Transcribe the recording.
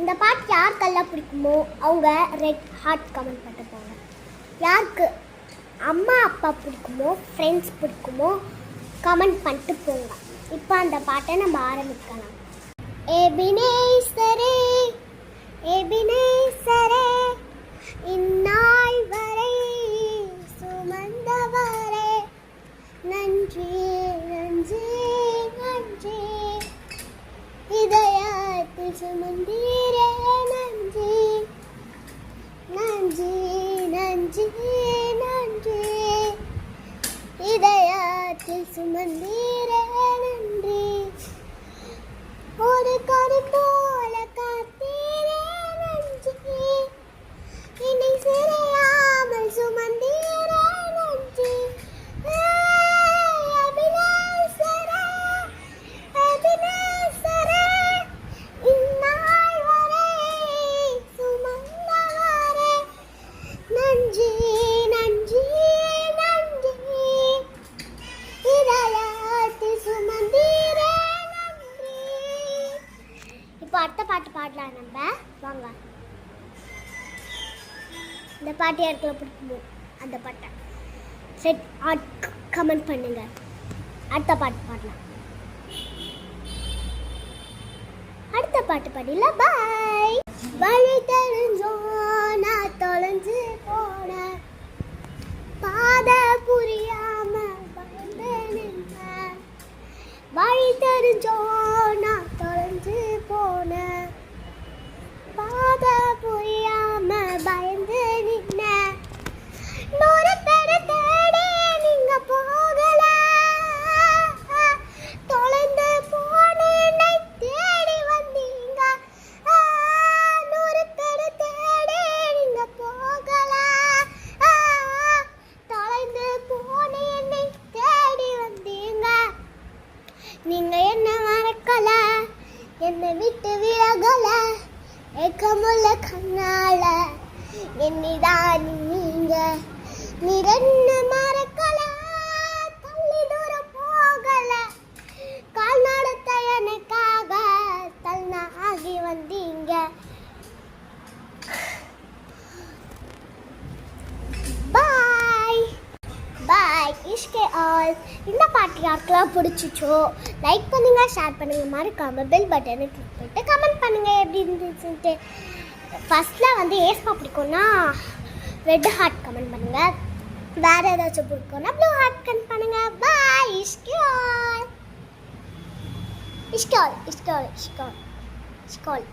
இந்த பாட்டு யாருக்கெல்லாம் பிடிக்குமோ அவங்க ரெட் ஹார்ட் கமெண்ட் பண்ணிட்டு போங்க. யாருக்கு அம்மா அப்பா பிடிக்குமோ ஃப்ரெண்ட்ஸ் பிடிக்குமோ கமெண்ட் பண்ணிட்டு போங்க. இப்போ அந்த பாட்டை நம்ம ஆரம்பிக்கலாம். எபினேசரே எபினேசரே இந்நாள் வரை சுமந்தவரே நன்றி நன்றி நன்றி இதயத்தில் சுமந்தீரே நன்றி நன்றி நன்றி நன்றி இதயத்தில் சுமந்தீரே நன்றி ஒரு கரு போல காத்தீரே நன்றி என்னை சிறையாமல் சுமந்தீரே நன்றி எபினேசரே எபினேசரே இந்நாள் வரை சுமந்தவரே நன்றி நன்றி நன்றி இதயத்தில் சுமந்தீரே நன்றி. இப்போ அடுத்த பாட்டு பாடலாம் நம்ம வாங்க. இந்த பாட்டு யாருக்கு பிடிக்குமோ அந்த பாட்டை செட் கமெண்ட் பண்ணுங்க. அடுத்த பாட்டு பாடலாம். அடுத்த பாட்டு பாடல. பாய். வழி தெரிஞ்சோ நான் தொலைஞ்சு போன பாத புரியாம பயந்து நின்ன வழி தெரிஞ்சோ நான் தொலைஞ்சு போன பாத புரியாம பயந்து நின்ன நூறு பேரை தேடி நீங்க போகல தொலைந்து போனேனை தேடி வந்தீங்க நூறு பேரை தேடி நீங்க போகல தொலைந்து போனேனை தேடி வந்தீங்க நீங்க என்ன மறக்கல என்னை விட்டு விலகல ஏக்கமுள்ள கண்ணால என்னிதான் நீங்க நிரன்னு மறக்கல தள்ளி தூரம் போகல கால் நடத்த எனக்காக தல்னா ஆகி வந்தீங்க. பாய் பாய். இஷ்கே ஆல். இந்த பாட்டு யாருக்கெல்லாம் பிடிச்சிச்சோ லைக் பண்ணுங்க, ஷேர் பண்ணுங்க, மறக்காம பெல் பட்டனை கிளிக் பண்ணிட்டு கமெண்ட் பண்ணுங்க எப்படி இருந்துச்சுன்ட்டு. ஃபர்ஸ்ட்ல ஏஸ்பா பிடிக்கும்னா ரெட் ஹார்ட் கமெண்ட் பண்ணுங்க. வேற ஏதாச்சும் பிடிக்கும்னா ப்ளூ ஹார்ட் கமெண்ட் பண்ணுங்க. பாய். இஷ்கே ஆல். இஷ்கே ஆல். இஷ்கே ஆல். இஷ்கே ஆல். இஷ்கே ஆல்.